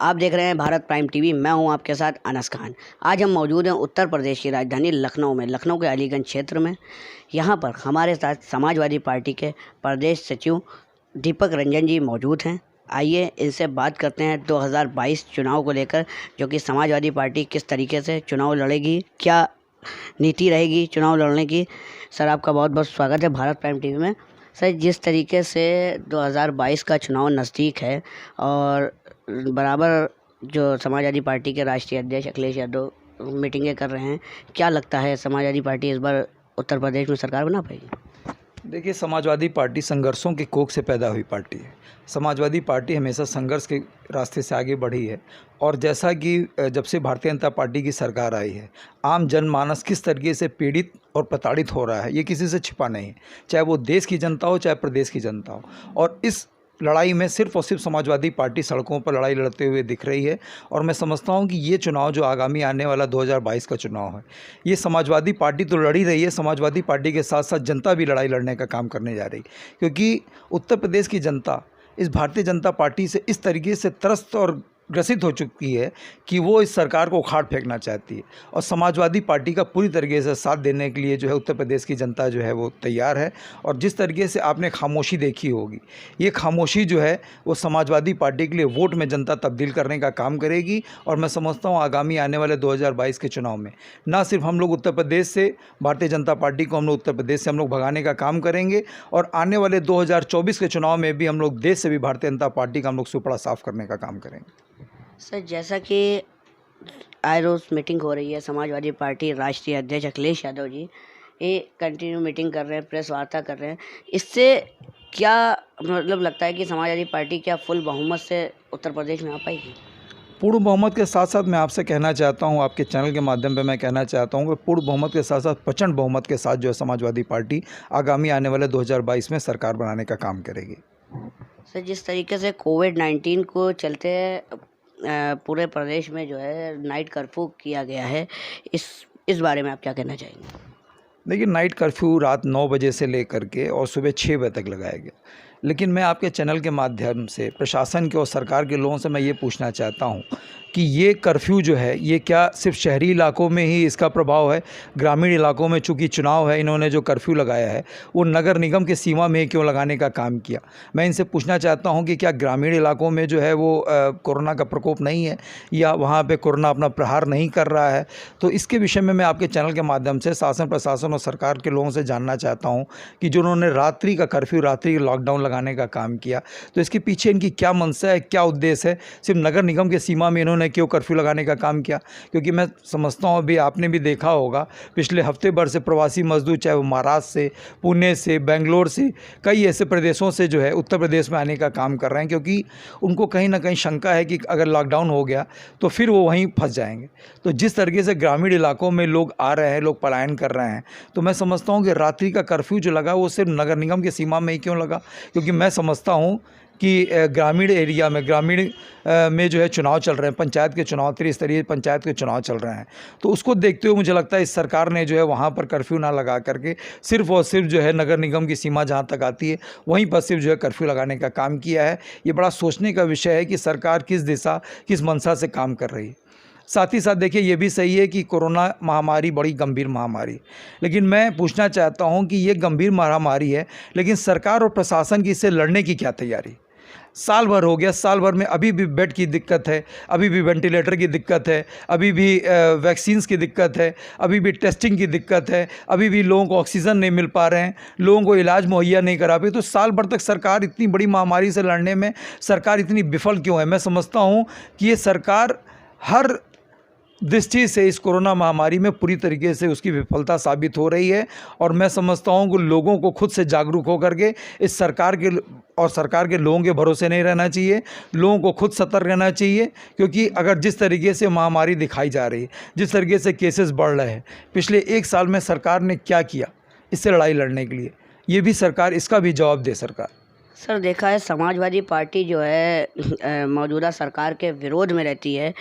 आप देख रहे हैं भारत प्राइम टीवी। मैं हूं आपके साथ अनस खान। आज हम मौजूद हैं उत्तर प्रदेश की राजधानी लखनऊ में, लखनऊ के अलीगंज क्षेत्र में। यहां पर हमारे साथ समाजवादी पार्टी के प्रदेश सचिव दीपक रंजन जी मौजूद हैं। आइए इनसे बात करते हैं 2022 चुनाव को लेकर, जो कि समाजवादी पार्टी किस तरीके से चुनाव लड़ेगी, क्या नीति रहेगी चुनाव लड़ने की। सर, आपका बहुत बहुत स्वागत है भारत प्राइम टीवी में। सर, जिस तरीके से 2022 का चुनाव नज़दीक है और बराबर जो समाजवादी पार्टी के राष्ट्रीय अध्यक्ष अखिलेश यादव मीटिंगें कर रहे हैं, क्या लगता है समाजवादी पार्टी इस बार उत्तर प्रदेश में सरकार बना पाएगी? देखिए, समाजवादी पार्टी संघर्षों की कोख से पैदा हुई पार्टी है। समाजवादी पार्टी हमेशा संघर्ष के रास्ते से आगे बढ़ी है और जैसा कि जब से भारतीय जनता पार्टी की सरकार आई है, आम जनमानस किस तरीके से पीड़ित और प्रताड़ित हो रहा है, ये किसी से छिपा नहीं है, चाहे वो देश की जनता हो चाहे प्रदेश की जनता हो। और इस लड़ाई में सिर्फ और सिर्फ समाजवादी पार्टी सड़कों पर लड़ाई लड़ते हुए दिख रही है। और मैं समझता हूं कि ये चुनाव जो आगामी आने वाला 2022 का चुनाव है, ये समाजवादी पार्टी तो लड़ ही रही है, समाजवादी पार्टी के साथ साथ जनता भी लड़ाई लड़ने का काम करने जा रही है। क्योंकि उत्तर प्रदेश की जनता इस भारतीय जनता पार्टी से इस तरीके से त्रस्त और ग्रसित हो चुकी है कि वो इस सरकार को उखाड़ फेंकना चाहती है। और समाजवादी पार्टी का पूरी तरीके से साथ देने के लिए जो है उत्तर प्रदेश की जनता जो है वो तैयार है। और जिस तरीके से आपने खामोशी देखी होगी, ये खामोशी जो है वो समाजवादी पार्टी के लिए वोट में जनता तब्दील करने का काम करेगी। और मैं समझता हूँ आगामी आने वाले 2022 के चुनाव में ना सिर्फ हम लोग उत्तर प्रदेश से भारतीय जनता पार्टी को हम लोग उत्तर प्रदेश से हम लोग भगाने का काम करेंगे, और आने वाले 2024 के चुनाव में भी हम लोग देश से भी भारतीय जनता पार्टी का हम लोग सुपड़ा साफ करने का काम करेंगे। सर, जैसा कि आए रोज़ मीटिंग हो रही है, समाजवादी पार्टी राष्ट्रीय अध्यक्ष अखिलेश यादव जी ये कंटिन्यू मीटिंग कर रहे हैं, प्रेस वार्ता कर रहे हैं, इससे क्या मतलब लगता है कि समाजवादी पार्टी क्या फुल बहुमत से उत्तर प्रदेश में आ पाएगी? पूर्ण बहुमत के साथ साथ मैं आपसे कहना चाहता हूं, आपके चैनल के माध्यम पे मैं कहना चाहता हूं कि पूर्ण बहुमत के साथ साथ प्रचंड बहुमत के साथ जो है समाजवादी पार्टी आगामी आने वाले 2022 में सरकार बनाने का काम करेगी। सर, जिस तरीके से कोविड-19 को चलते पूरे प्रदेश में जो है नाइट कर्फ्यू किया गया है, इस बारे में आप क्या कहना चाहेंगे? देखिए, नाइट कर्फ्यू रात 9 बजे से लेकर के और सुबह 6 बजे तक लगाया गया। लेकिन मैं आपके चैनल के माध्यम से प्रशासन के और सरकार के लोगों से मैं ये पूछना चाहता हूँ कि ये कर्फ्यू जो है ये क्या सिर्फ शहरी इलाकों में ही इसका प्रभाव है? ग्रामीण इलाकों में चूँकि चुनाव है, इन्होंने जो कर्फ्यू लगाया है वो नगर निगम के सीमा में क्यों लगाने का काम किया? मैं इनसे पूछना चाहता हूँ कि क्या ग्रामीण इलाकों में जो है वो कोरोना का प्रकोप नहीं है, या वहाँ पर कोरोना अपना प्रहार नहीं कर रहा है? तो इसके विषय में मैं आपके चैनल के माध्यम से शासन, प्रशासन और सरकार के लोगों से जानना चाहता हूँ कि जो उन्होंने रात्रि का कर्फ्यू, रात्रि लॉकडाउन लगाने का काम किया, तो इसके पीछे इनकी क्या मंशा है, क्या उद्देश्य है? सिर्फ नगर निगम के सीमा में इन्होंने क्यों कर्फ्यू लगाने का काम किया? क्योंकि मैं समझता हूँ, अभी आपने भी देखा होगा, पिछले हफ्ते भर से प्रवासी मजदूर, चाहे वो महाराष्ट्र से, पुणे से, बेंगलोर से, कई ऐसे प्रदेशों से जो है उत्तर प्रदेश में आने का काम कर रहे हैं, क्योंकि उनको कहीं ना कहीं शंका है कि अगर लॉकडाउन हो गया तो फिर वो वहीं फंस जाएंगे। तो जिस तरीके से ग्रामीण इलाकों में लोग आ रहे हैं, लोग पलायन कर रहे हैं, तो मैं समझता हूँ कि रात्रि का कर्फ्यू जो लगा वो सिर्फ नगर निगम की सीमा में ही क्यों लगा? क्योंकि मैं समझता हूँ कि ग्रामीण एरिया में, ग्रामीण में जो है चुनाव चल रहे हैं, पंचायत के चुनाव, त्रिस्तरीय पंचायत के चुनाव चल रहे हैं, तो उसको देखते हुए मुझे लगता है इस सरकार ने जो है वहाँ पर कर्फ्यू ना लगा करके सिर्फ और सिर्फ जो है नगर निगम की सीमा जहाँ तक आती है वहीं पर सिर्फ जो है कर्फ्यू लगाने का काम किया है। ये बड़ा सोचने का विषय है कि सरकार किस दिशा, किस मंशा से काम कर रही है। साथ ही साथ देखिए, ये भी सही है कि कोरोना महामारी बड़ी गंभीर महामारी, लेकिन मैं पूछना चाहता हूँ कि ये गंभीर महामारी है, लेकिन सरकार और प्रशासन की इससे लड़ने की क्या तैयारी? साल भर हो गया, साल भर में अभी भी बेड की दिक्कत है, अभी भी वेंटिलेटर की दिक्कत है, अभी भी वैक्सीन्स की दिक्कत है, अभी भी टेस्टिंग की दिक्कत है, अभी भी लोगों को ऑक्सीजन नहीं मिल पा रहे हैं, लोगों को इलाज मुहैया नहीं करा पाई। तो साल भर तक सरकार इतनी बड़ी महामारी से लड़ने में सरकार इतनी विफल क्यों है? मैं समझता हूँ कि ये सरकार हर दृष्टि से इस कोरोना महामारी में पूरी तरीके से उसकी विफलता साबित हो रही है। और मैं समझता हूं कि लोगों को खुद से जागरूक होकर के इस सरकार के और सरकार के लोगों के भरोसे नहीं रहना चाहिए, लोगों को खुद सतर्क रहना चाहिए। क्योंकि अगर जिस तरीके से महामारी दिखाई जा रही है, जिस तरीके से केसेस बढ़ रहे हैं, पिछले 1 साल में सरकार ने क्या किया इससे लड़ाई लड़ने के लिए, ये भी सरकार, इसका भी जवाब दे सरकार। सर, देखा है समाजवादी पार्टी जो है मौजूदा सरकार के विरोध में रहती है,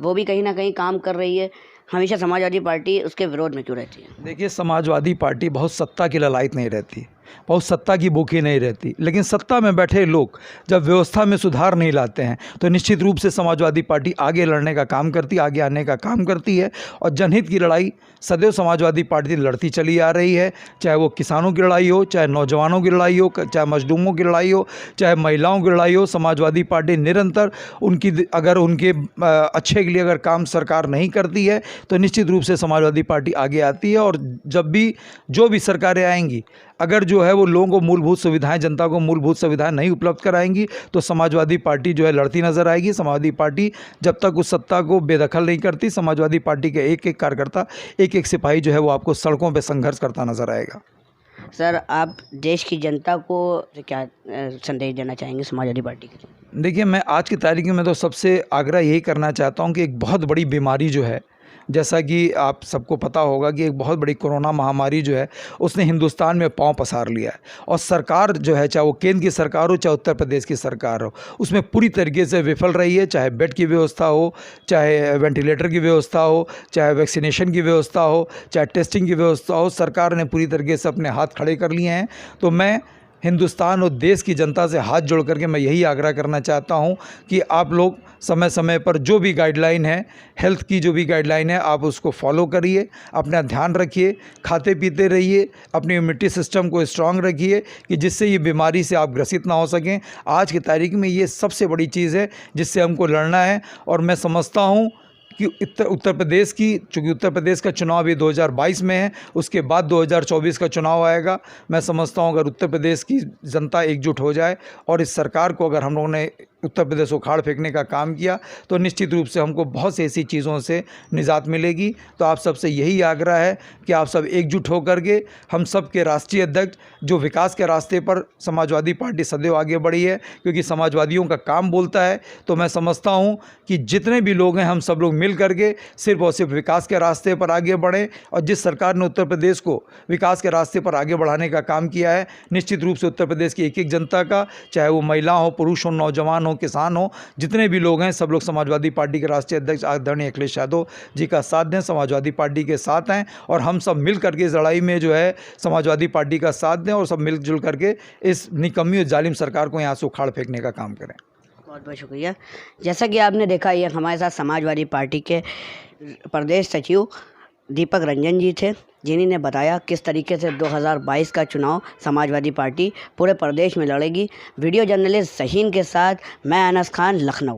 वो भी कहीं ना कहीं काम कर रही है। हमेशा समाजवादी पार्टी उसके विरोध में क्यों रहती है? देखिए, समाजवादी पार्टी बहुत सत्ता की ललायत नहीं रहती। बहुत सत्ता की भूखी नहीं रहती, लेकिन सत्ता में बैठे लोग जब व्यवस्था में सुधार नहीं लाते हैं तो निश्चित रूप से समाजवादी पार्टी आगे लड़ने का काम करती है, आगे आने का काम करती है। और जनहित की लड़ाई सदैव समाजवादी पार्टी लड़ती चली आ रही है, चाहे वो किसानों की लड़ाई हो, चाहे नौजवानों की लड़ाई हो, चाहे मजदूरों की लड़ाई हो, चाहे महिलाओं की लड़ाई हो। समाजवादी पार्टी निरंतर अगर उनके अच्छे के लिए अगर काम सरकार नहीं करती है तो निश्चित रूप से समाजवादी पार्टी आगे आती है। और जब भी जो भी सरकारें आएंगी, अगर जो है वो लोगों को मूलभूत सुविधाएं, जनता को मूलभूत सुविधाएं नहीं उपलब्ध कराएंगी तो समाजवादी पार्टी जो है लड़ती नज़र आएगी। समाजवादी पार्टी जब तक उस सत्ता को बेदखल नहीं करती, समाजवादी पार्टी के एक एक कार्यकर्ता, एक एक सिपाही जो है वो आपको सड़कों पर संघर्ष करता नज़र आएगा। सर, आप देश की जनता को क्या संदेश देना चाहेंगे समाजवादी पार्टी के? देखिए, मैं आज की तारीख में तो सबसे आग्रह यही करना चाहता हूं कि एक बहुत बड़ी बीमारी जो है, जैसा कि आप सबको पता होगा कि एक बहुत बड़ी कोरोना महामारी जो है उसने हिंदुस्तान में पांव पसार लिया है। और सरकार जो है, चाहे वो केंद्र की सरकार हो, चाहे उत्तर प्रदेश की सरकार हो, उसमें पूरी तरीके से विफल रही है। चाहे बेड की व्यवस्था हो, चाहे वेंटिलेटर की व्यवस्था हो, चाहे वैक्सीनेशन की व्यवस्था हो, चाहे टेस्टिंग की व्यवस्था हो, सरकार ने पूरी तरीके से अपने हाथ खड़े कर लिए हैं। तो मैं हिंदुस्तान और देश की जनता से हाथ जोड़ करके मैं यही आग्रह करना चाहता हूं कि आप लोग समय समय पर जो भी गाइडलाइन है, हेल्थ की जो भी गाइडलाइन है, आप उसको फॉलो करिए, अपना ध्यान रखिए, खाते पीते रहिए, अपनी इम्यूनिटी सिस्टम को स्ट्रांग रखिए कि जिससे ये बीमारी से आप ग्रसित ना हो सकें। आज की तारीख में ये सबसे बड़ी चीज़ है जिससे हमको लड़ना है। और मैं समझता हूँ कि उत्तर प्रदेश की, चूँकि उत्तर प्रदेश का चुनाव अभी 2022 में है, उसके बाद 2024 का चुनाव आएगा। मैं समझता हूँ अगर उत्तर प्रदेश की जनता एकजुट हो जाए और इस सरकार को अगर हम लोगों ने उत्तर प्रदेश को उखाड़ फेंकने का काम किया तो निश्चित रूप से हमको बहुत सी ऐसी चीज़ों से निजात मिलेगी। तो आप सबसे यही आग्रह है कि आप सब एकजुट होकर के, हम सब के राष्ट्रीय अध्यक्ष जो विकास के रास्ते पर समाजवादी पार्टी सदैव आगे बढ़ी है, क्योंकि समाजवादियों का काम बोलता है। तो मैं समझता हूँ कि जितने भी लोग हैं, हम सब लोग मिल करके सिर्फ और सिर्फ विकास के रास्ते पर आगे बढ़ें। और जिस सरकार ने उत्तर प्रदेश को विकास के रास्ते पर आगे बढ़ाने का काम किया है, निश्चित रूप से उत्तर प्रदेश की एक एक जनता का, चाहे वो महिला हो, पुरुष हो, नौजवान हो, किसान हो, जितने भी लोग हैं, सब लोग समाजवादी पार्टी के राष्ट्रीय अध्यक्ष आदरणीय अखिलेश यादव जी का साथ दें, समाजवादी पार्टी के साथ हैं। और हम सब मिल करके इस लड़ाई में जो है समाजवादी पार्टी का साथ दें और सब मिलजुल करके इस निकम्मी और जालिम सरकार को यहाँ से उखाड़ फेंकने का काम करें। बहुत बहुत शुक्रिया। जैसा कि आपने देखा, ये हमारे साथ समाजवादी पार्टी के प्रदेश सचिव दीपक रंजन जी थे, जिन्होंने बताया किस तरीके से 2022 का चुनाव समाजवादी पार्टी पूरे प्रदेश में लड़ेगी। वीडियो जर्नलिस्ट शहीन के साथ मैं अनस खान, लखनऊ।